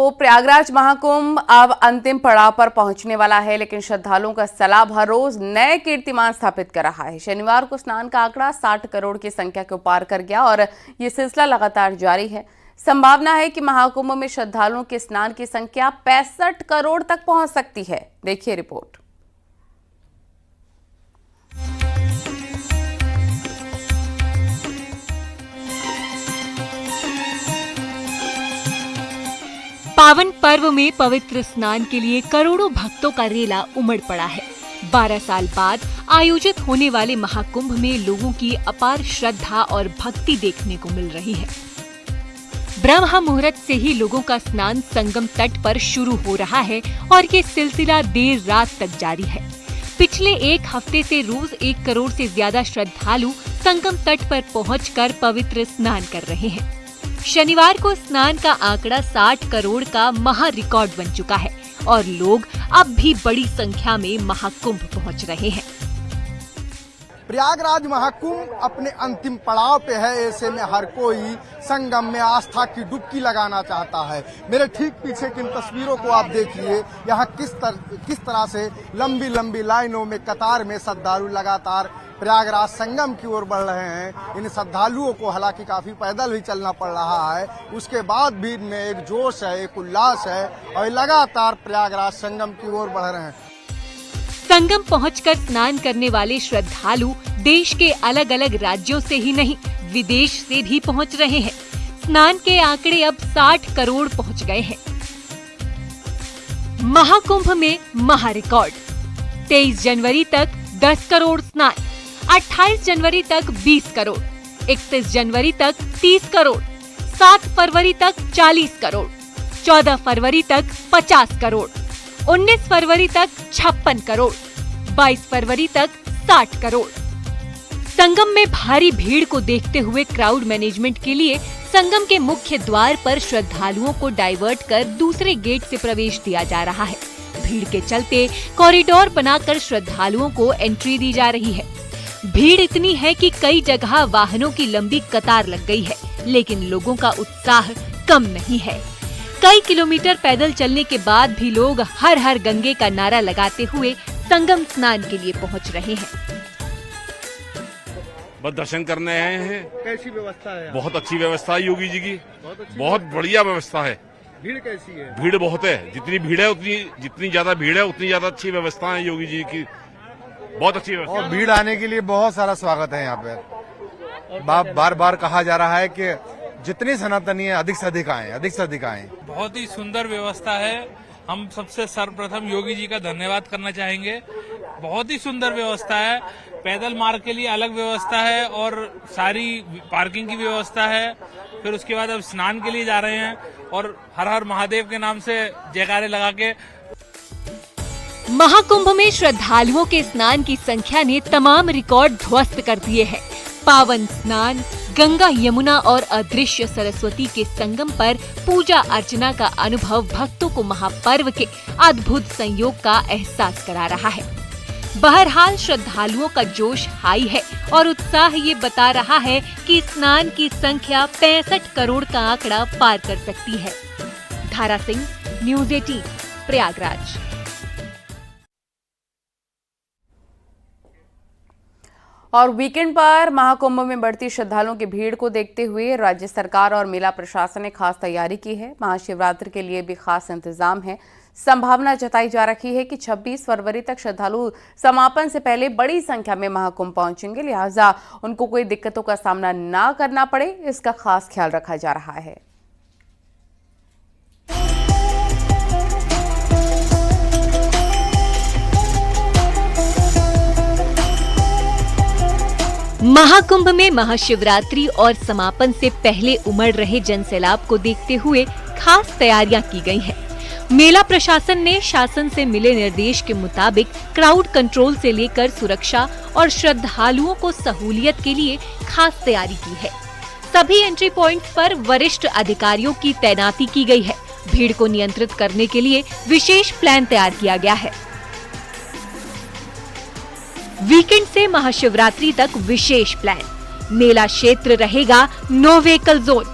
तो प्रयागराज महाकुंभ अब अंतिम पड़ाव पर पहुंचने वाला है, लेकिन श्रद्धालुओं का सैलाब हर रोज नए कीर्तिमान स्थापित कर रहा है। शनिवार को स्नान का आंकड़ा 60 करोड़ की संख्या को पार कर गया और ये सिलसिला लगातार जारी है। संभावना है कि महाकुंभ में श्रद्धालुओं के स्नान की संख्या 65 करोड़ तक पहुंच सकती है। देखिए रिपोर्ट। पावन पर्व में पवित्र स्नान के लिए करोड़ों भक्तों का रेला उमड़ पड़ा है। 12 साल बाद आयोजित होने वाले महाकुंभ में लोगों की अपार श्रद्धा और भक्ति देखने को मिल रही है। ब्रह्म मुहूर्त से ही लोगों का स्नान संगम तट पर शुरू हो रहा है और ये सिलसिला देर रात तक जारी है। पिछले एक हफ्ते से रोज 1 करोड़ से ज्यादा श्रद्धालु संगम तट पर पहुंचकर पवित्र स्नान कर रहे हैं। शनिवार को स्नान का आंकड़ा 60 करोड़ का महा रिकॉर्ड बन चुका है और लोग अब भी बड़ी संख्या में महाकुंभ पहुंच रहे हैं। प्रयागराज महाकुंभ अपने अंतिम पड़ाव पे है। ऐसे में हर कोई संगम में आस्था की डुबकी लगाना चाहता है। मेरे ठीक पीछे की इन तस्वीरों को आप देखिए। यहाँ किस तरह से लंबी लंबी लाइनों में कतार में श्रद्धालु लगातार प्रयागराज संगम की ओर बढ़ रहे हैं। इन श्रद्धालुओं को हालांकि काफी पैदल भी चलना पड़ रहा है, उसके बाद भी इनमें एक जोश है, एक उल्लास है और लगातार प्रयागराज संगम की ओर बढ़ रहे हैं। संगम पहुंचकर स्नान करने वाले श्रद्धालु देश के अलग अलग राज्यों से ही नहीं, विदेश से भी पहुंच रहे हैं। स्नान के आंकड़े अब 60 करोड़ पहुंच गए हैं। महाकुंभ में महा रिकॉर्ड। 23 जनवरी तक 10 करोड़ स्नान, 28 जनवरी तक 20 करोड़, 31 जनवरी तक 30 करोड़, 7 फरवरी तक 40 करोड़, 14 फरवरी तक 50 करोड़, 19 फरवरी तक 56 करोड़, 22 फरवरी तक 60 करोड़। संगम में भारी भीड़ को देखते हुए क्राउड मैनेजमेंट के लिए संगम के मुख्य द्वार पर श्रद्धालुओं को डाइवर्ट कर दूसरे गेट से प्रवेश दिया जा रहा है। भीड़ के चलते कॉरिडोर बनाकर श्रद्धालुओं को एंट्री दी जा रही है। भीड़ इतनी है कि कई जगह वाहनों की लंबी कतार लग गई है, लेकिन लोगों का उत्साह कम नहीं है। कई किलोमीटर पैदल चलने के बाद भी लोग हर हर गंगे का नारा लगाते हुए संगम स्नान के लिए पहुंच रहे हैं। बस दर्शन करने आए हैं। कैसी व्यवस्था है? बहुत अच्छी व्यवस्था है योगी जी की, बहुत बढ़िया व्यवस्था है। भीड़ कैसी है? भीड़ बहुत है। जितनी ज्यादा भीड़ है उतनी ज्यादा अच्छी व्यवस्था है योगी जी की, बहुत अच्छी व्यवस्था। और भीड़ आने के लिए बहुत सारा स्वागत है। यहाँ पे बार बार कहा जा रहा है कि जितनी सनातनी है अधिक से अधिक आए, अधिक से अधिक आए। बहुत ही सुंदर व्यवस्था है। हम सबसे सर्वप्रथम योगी जी का धन्यवाद करना चाहेंगे। बहुत ही सुंदर व्यवस्था है। पैदल मार्ग के लिए अलग व्यवस्था है और सारी पार्किंग की व्यवस्था है। फिर उसके बाद अब स्नान के लिए जा रहे हैं और हर हर महादेव के नाम से जयकारे लगा के। महाकुंभ में श्रद्धालुओं के स्नान की संख्या ने तमाम रिकॉर्ड ध्वस्त कर दिए हैं। पावन स्नान, गंगा, यमुना और अदृश्य सरस्वती के संगम पर पूजा अर्चना का अनुभव भक्तों को महापर्व के अद्भुत संयोग का एहसास करा रहा है। बहरहाल श्रद्धालुओं का जोश हाई है और उत्साह ये बता रहा है कि स्नान की संख्या 65 करोड़ का आंकड़ा पार कर सकती है। धारा सिंह, न्यूज़ 18, प्रयागराज। और वीकेंड पर महाकुंभ में बढ़ती श्रद्धालुओं की भीड़ को देखते हुए राज्य सरकार और मेला प्रशासन ने खास तैयारी की है। महाशिवरात्रि के लिए भी खास इंतजाम है। संभावना जताई जा रही है कि 26 फरवरी तक श्रद्धालु समापन से पहले बड़ी संख्या में महाकुंभ पहुंचेंगे, लिहाजा उनको कोई दिक्कतों का सामना ना करना पड़े, इसका खास ख्याल रखा जा रहा है। महाकुंभ में महाशिवरात्रि और समापन से पहले उमड़ रहे जनसैलाब को देखते हुए खास तैयारियां की गई हैं। मेला प्रशासन ने शासन से मिले निर्देश के मुताबिक क्राउड कंट्रोल से लेकर सुरक्षा और श्रद्धालुओं को सहूलियत के लिए खास तैयारी की है। सभी एंट्री पॉइंट्स पर वरिष्ठ अधिकारियों की तैनाती की गई है। भीड़ को नियंत्रित करने के लिए विशेष प्लान तैयार किया गया है। वीकेंड से महाशिवरात्रि तक विशेष प्लान। मेला क्षेत्र रहेगा नो व्हीकल जोन।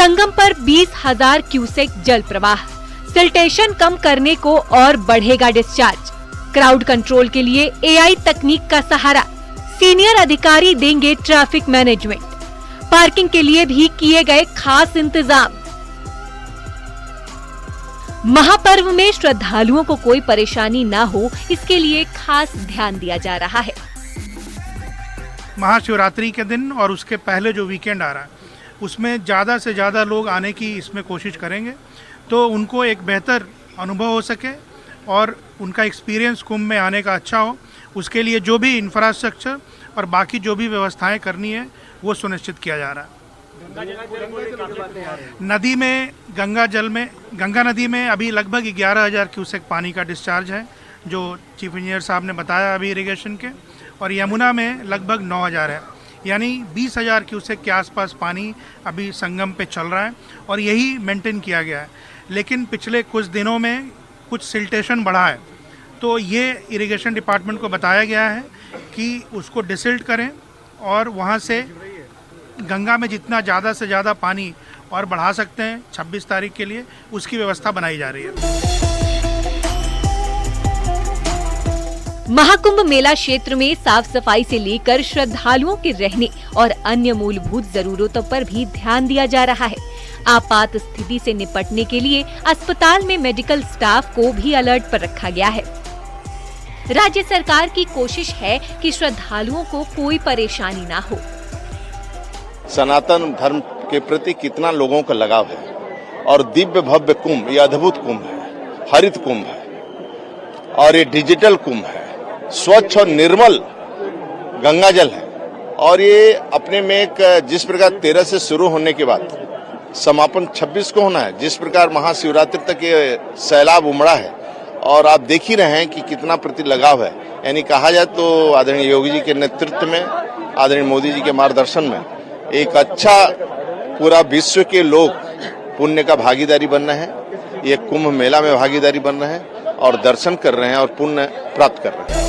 संगम पर 20,000 क्यूसेक जल प्रवाह, सिल्टेशन कम करने को और बढ़ेगा डिस्चार्ज। क्राउड कंट्रोल के लिए AI तकनीक का सहारा, सीनियर अधिकारी देंगे ट्रैफिक मैनेजमेंट। पार्किंग के लिए भी किए गए खास इंतजाम। महापर्व में श्रद्धालुओं को कोई परेशानी न हो, इसके लिए खास ध्यान दिया जा रहा है। महाशिवरात्रि के दिन और उसके पहले जो वीकेंड आ रहा है, उसमें ज़्यादा से ज़्यादा लोग आने की इसमें कोशिश करेंगे, तो उनको एक बेहतर अनुभव हो सके और उनका एक्सपीरियंस कुंभ में आने का अच्छा हो। उसके लिए जो भी इंफ्रास्ट्रक्चर और बाकी जो भी व्यवस्थाएं करनी है वो सुनिश्चित किया जा रहा है। नदी में गंगा नदी में अभी लगभग 11,000 क्यूसेक पानी का डिस्चार्ज है, जो चीफ इंजीनियर साहब ने बताया अभी इरिगेशन के, और यमुना में लगभग 9,000 है, यानी 20,000 क्यूसेक के आसपास पानी अभी संगम पे चल रहा है और यही मेंटेन किया गया है। लेकिन पिछले कुछ दिनों में कुछ सिल्टेशन बढ़ा है, तो ये इरिगेशन डिपार्टमेंट को बताया गया है कि उसको डिसिल्ट करें और वहाँ से गंगा में जितना ज़्यादा से ज़्यादा पानी और बढ़ा सकते हैं 26 तारीख के लिए, उसकी व्यवस्था बनाई जा रही है। महाकुंभ मेला क्षेत्र में साफ सफाई से लेकर श्रद्धालुओं के रहने और अन्य मूलभूत जरूरतों पर भी ध्यान दिया जा रहा है। आपात स्थिति से निपटने के लिए अस्पताल में मेडिकल स्टाफ को भी अलर्ट पर रखा गया है। राज्य सरकार की कोशिश है कि श्रद्धालुओं को कोई परेशानी ना हो। सनातन धर्म के प्रति कितना लोगों का लगाव है और दिव्य भव्य कुंभ, ये अद्भुत कुंभ है, हरित कुंभ है और ये डिजिटल कुंभ है, स्वच्छ और निर्मल गंगा जल है। और ये अपने में एक जिस प्रकार 13 से शुरू होने के बाद समापन 26 को होना है, जिस प्रकार महाशिवरात्रि तक ये सैलाब उमड़ा है और आप देख ही रहे हैं कि कितना प्रति लगाव है। यानी कहा जाए तो आदरणीय योगी जी के नेतृत्व में, आदरणीय मोदी जी के मार्गदर्शन में एक अच्छा पूरा विश्व के लोग पुण्य का भागीदारी बन रहे हैं, ये कुंभ मेला में भागीदारी बन रहे हैं और दर्शन कर रहे हैं और पुण्य प्राप्त कर रहे हैं।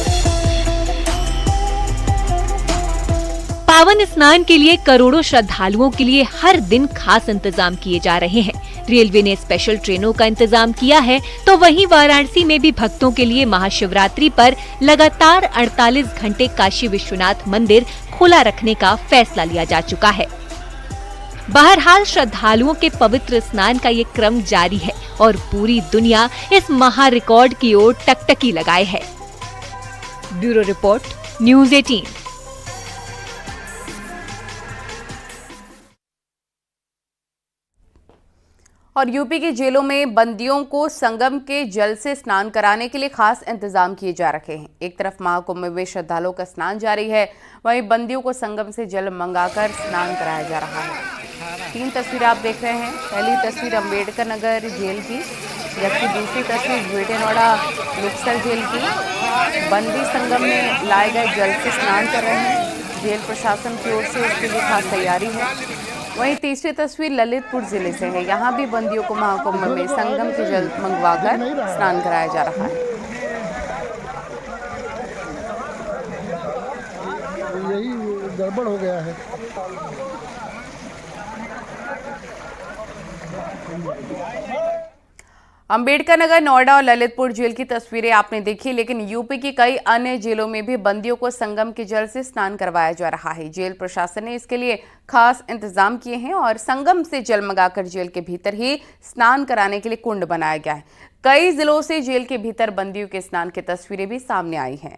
पावन स्नान के लिए करोड़ों श्रद्धालुओं के लिए हर दिन खास इंतजाम किए जा रहे हैं। रेलवे ने स्पेशल ट्रेनों का इंतजाम किया है, तो वहीं वाराणसी में भी भक्तों के लिए महाशिवरात्रि पर लगातार 48 घंटे काशी विश्वनाथ मंदिर खुला रखने का फैसला लिया जा चुका है। बहरहाल श्रद्धालुओं के पवित्र स्नान का ये क्रम जारी है और पूरी दुनिया इस महा रिकॉर्ड की ओर टकटकी लगाए है। Bureau report, news 18। और यूपी की जेलों में बंदियों को संगम के जल से स्नान कराने के लिए खास इंतजाम किए जा रखे हैं। एक तरफ महाकुंभ में श्रद्धालुओं का स्नान जारी है, वहीं बंदियों को संगम से जल मंगाकर स्नान कराया जा रहा है। 3 तस्वीरें आप देख रहे हैं। पहली तस्वीर अम्बेडकर नगर जेल की, जबकि दूसरी तस्वीर विजयवाड़ा लोकसर जेल की। बंदी संगम में लाए गए जल से स्नान कर रहे हैं। जेल प्रशासन की ओर से इसके लिए खास तैयारी है। वहीं तीसरी तस्वीर ललितपुर जिले से है। यहाँ भी बंदियों को महाकुंभ में संगम से जल मंगवाकर स्नान कराया जा रहा है। यही गड़बड़ हो गया है। अम्बेडकर नगर, नोएडा और ललितपुर जेल की तस्वीरें आपने देखी, लेकिन यूपी की कई अन्य जेलों में भी बंदियों को संगम के जल से स्नान करवाया जा रहा है। जेल प्रशासन ने इसके लिए खास इंतजाम किए हैं और संगम से जल मंगाकर जेल के भीतर ही स्नान कराने के लिए कुंड बनाया गया है। कई जिलों से जेल के भीतर बंदियों के स्नान की तस्वीरें भी सामने आई हैं।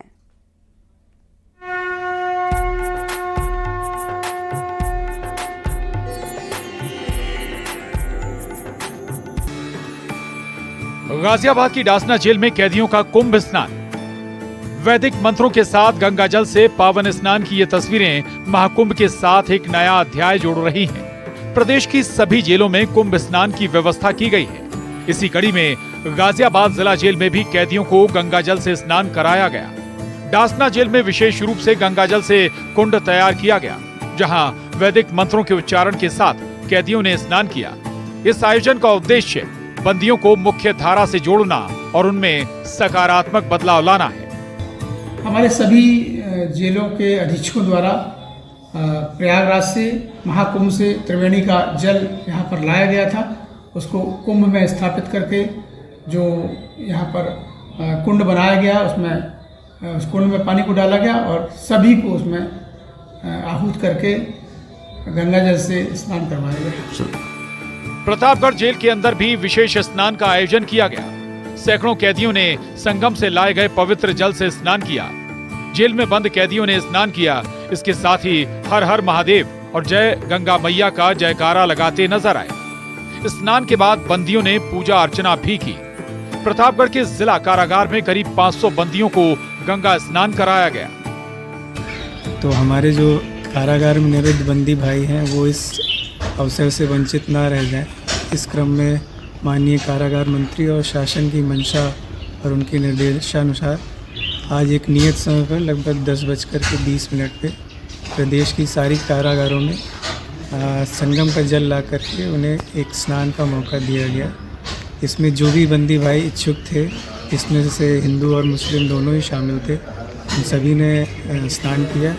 गाजियाबाद की डासना जेल में कैदियों का कुंभ स्नान। वैदिक मंत्रों के साथ गंगा जल से पावन स्नान की ये तस्वीरें महाकुंभ के साथ एक नया अध्याय जोड़ रही हैं। प्रदेश की सभी जेलों में कुंभ स्नान की व्यवस्था की गई है। इसी कड़ी में गाजियाबाद जिला जेल में भी कैदियों को गंगा जल से स्नान कराया गया। डासना जेल में विशेष रूप से गंगा जल से कुंड तैयार किया गया, जहां वैदिक मंत्रों के उच्चारण के साथ कैदियों ने स्नान किया। इस आयोजन का उद्देश्य बंदियों को मुख्य धारा से जोड़ना और उनमें सकारात्मक बदलाव लाना है। हमारे सभी जेलों के अधीक्षकों द्वारा प्रयागराज से महाकुंभ से त्रिवेणी का जल यहाँ पर लाया गया था। उसको कुंभ में स्थापित करके जो यहाँ पर कुंड बनाया गया, उसमें उस कुंड में पानी को डाला गया और सभी को उसमें आहूत करके गंगा जल से स्नान करवाया गया। प्रतापगढ़ जेल के अंदर भी विशेष स्नान का आयोजन किया गया। सैकड़ों कैदियों ने संगम से लाए गए पवित्र जल से स्नान किया। जेल में बंद कैदियों ने स्नान किया। इसके साथ ही हर हर महादेव और जय गंगा मैया का जयकारा लगाते नजर आए। स्नान के बाद बंदियों ने पूजा अर्चना भी की। प्रतापगढ़ के जिला कारागार में करीब 500 बंदियों को गंगा स्नान कराया गया। तो हमारे जो कारागार में निरुद्ध बंदी भाई हैं वो इस अवसर से वंचित ना रह जाएं। इस क्रम में माननीय कारागार मंत्री और शासन की मंशा और उनके निर्देशानुसार आज एक नियत समय पर लगभग 10:20 पे प्रदेश की सारी कारागारों में संगम का जल ला करके उन्हें एक स्नान का मौका दिया गया। इसमें जो भी बंदी भाई इच्छुक थे, इसमें से हिंदू और मुस्लिम दोनों ही शामिल थे, उन सभी ने स्नान किया।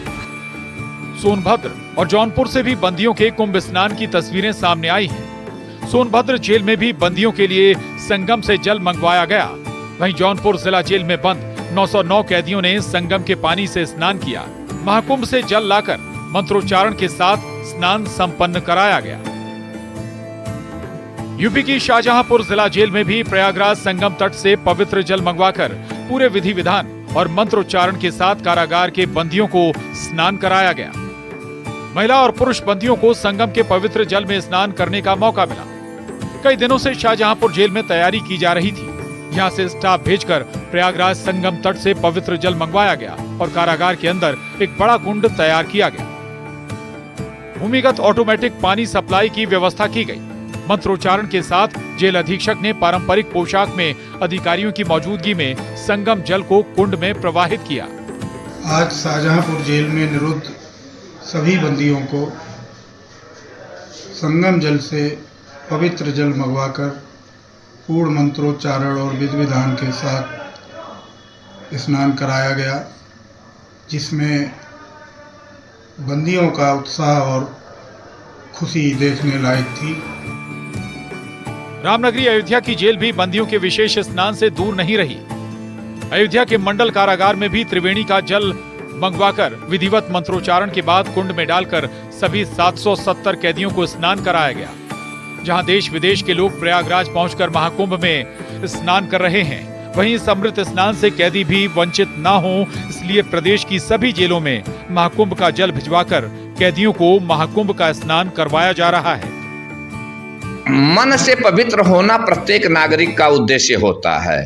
सोनभद्र और जौनपुर से भी बंदियों के कुंभ स्नान की तस्वीरें सामने आई हैं। सोनभद्र जेल में भी बंदियों के लिए संगम से जल मंगवाया गया। वहीं जौनपुर जिला जेल में बंद 909 कैदियों ने संगम के पानी से स्नान किया। महाकुंभ से जल लाकर मंत्रोच्चारण के साथ स्नान संपन्न कराया गया। यूपी की शाहजहांपुर जिला जेल में भी प्रयागराज संगम तट से पवित्र जल मंगवाकर पूरे विधि विधान और मंत्रोच्चारण के साथ कारागार के बंदियों को स्नान कराया गया। महिला और पुरुष बंदियों को संगम के पवित्र जल में स्नान करने का मौका मिला। कई दिनों से शाहजहांपुर जेल में तैयारी की जा रही थी। यहाँ से स्टाफ भेजकर प्रयागराज संगम तट से पवित्र जल मंगवाया गया और कारागार के अंदर एक बड़ा कुंड तैयार किया गया। भूमिगत ऑटोमेटिक पानी सप्लाई की व्यवस्था की गई। मंत्रोच्चारण के साथ जेल अधीक्षक ने पारंपरिक पोशाक में अधिकारियों की मौजूदगी में संगम जल को कुंड में प्रवाहित किया। आज शाहजहांपुर जेल में निरुद्ध सभी बंदियों को संगम जल से पवित्र जल मंगवाकर पूर्ण मंत्रोच्चारण और विधि विधान के साथ स्नान कराया गया, जिसमें बंदियों का उत्साह और खुशी देखने लायक थी। रामनगरी अयोध्या की जेल भी बंदियों के विशेष स्नान से दूर नहीं रही। अयोध्या के मंडल कारागार में भी त्रिवेणी का जल मंगवाकर विधिवत मंत्रोच्चारण के बाद कुंड में डालकर सभी 770 कैदियों को स्नान कराया गया। जहां देश विदेश के लोग प्रयागराज पहुंचकर महाकुंभ में स्नान कर रहे हैं, वहीं इस अमृत स्नान से कैदी भी वंचित न हो, इसलिए प्रदेश की सभी जेलों में महाकुंभ का जल भिजवाकर कैदियों को महाकुंभ का स्नान करवाया जा रहा है। मन से पवित्र होना प्रत्येक नागरिक का उद्देश्य होता है।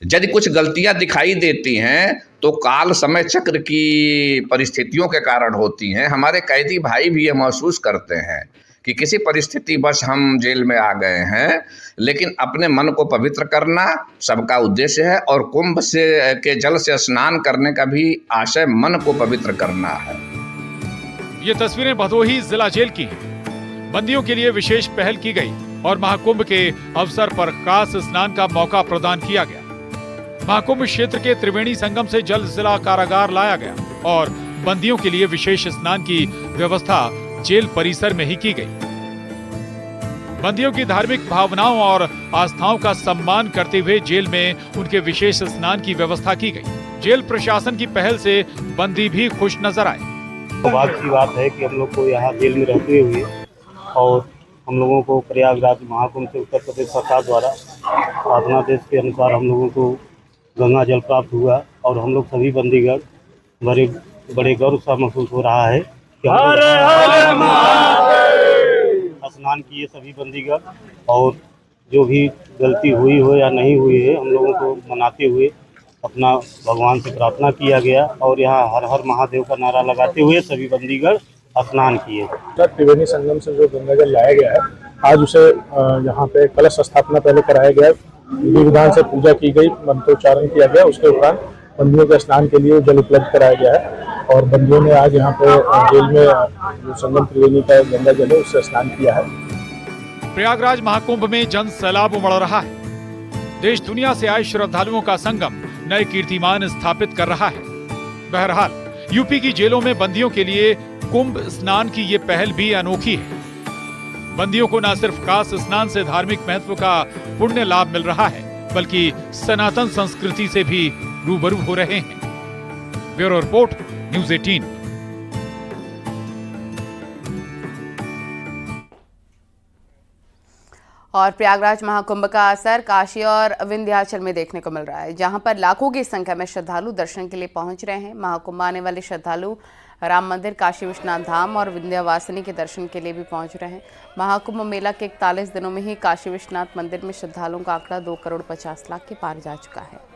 यदि कुछ गलतियां दिखाई देती हैं तो काल समय चक्र की परिस्थितियों के कारण होती हैं। हमारे कैदी भाई भी ये महसूस करते हैं कि किसी परिस्थिति बस हम जेल में आ गए हैं, लेकिन अपने मन को पवित्र करना सबका उद्देश्य है और कुंभ से के जल से स्नान करने का भी आशय मन को पवित्र करना है। ये तस्वीरें भदोही जिला जेल की हैं। बंदियों के लिए विशेष पहल की गई और महाकुंभ के अवसर पर खास स्नान का मौका प्रदान किया गया। महाकुंभ क्षेत्र के त्रिवेणी संगम से जल जिला कारागार लाया गया और बंदियों के लिए विशेष स्नान की व्यवस्था जेल परिसर में ही की गई। बंदियों की धार्मिक भावनाओं और आस्थाओं का सम्मान करते हुए जेल में उनके विशेष स्नान की व्यवस्था की गई। जेल प्रशासन की पहल से बंदी भी खुश नजर आए। सौभाग्य की बात है कि हम लोग को यहाँ जेल में रहते हुए और हम लोगों को प्रयागराज महाकुंभ से उत्तर प्रदेश सरकार द्वारा साधनादेश के अनुसार हम लोगों को गंगा जल प्राप्त हुआ और हम लोग सभी बंदीगण बड़े गौरव सा महसूस हो रहा है कि स्नान किए सभी बंदीगण, और जो भी गलती हुई हो या नहीं हुई है हम लोगों को मनाते हुए अपना भगवान से प्रार्थना किया गया और यहाँ हर हर महादेव का नारा लगाते हुए सभी बंदीगण स्नान किए। त्रिवेणी संगम से जो गंगा जल लाया गया है, आज उसे यहाँ पे कलश स्थापना पहले कराया गया, विधि विधान से पूजा की गई, मंत्रोच्चारण किया गया। उसके उपरांत बंदियों के स्नान के लिए जल उपलब्ध कराया गया है और बंदियों ने आज यहाँ पे जेल में जो संगम त्रिवेणी का गंगा जल है उससे स्नान किया है। प्रयागराज महाकुंभ में जन सैलाब उमड़ रहा है। देश दुनिया से आए श्रद्धालुओं का संगम नए कीर्तिमान स्थापित कर रहा है। बहरहाल यूपी की जेलों में बंदियों के लिए कुंभ स्नान की ये पहल भी अनोखी है। बंदियों को न सिर्फ कास स्नान से धार्मिक महत्व का पुण्य लाभ मिल रहा है, बल्कि सनातन संस्कृति से भी रूबरू हो रहे हैं। Bureau report, news 18। और प्रयागराज महाकुंभ का असर काशी और विंध्याचल में देखने को मिल रहा है, जहां पर लाखों की संख्या में श्रद्धालु दर्शन के लिए पहुंच रहे हैं। महाकुंभ आने वाले श्रद्धालु राम मंदिर, काशी विश्वनाथ धाम और विंध्यवासिनी के दर्शन के लिए भी पहुंच रहे हैं। महाकुंभ मेला के 41 दिनों में ही काशी विश्वनाथ मंदिर में श्रद्धालुओं का आंकड़ा 2 करोड़ 50 लाख के पार जा चुका है।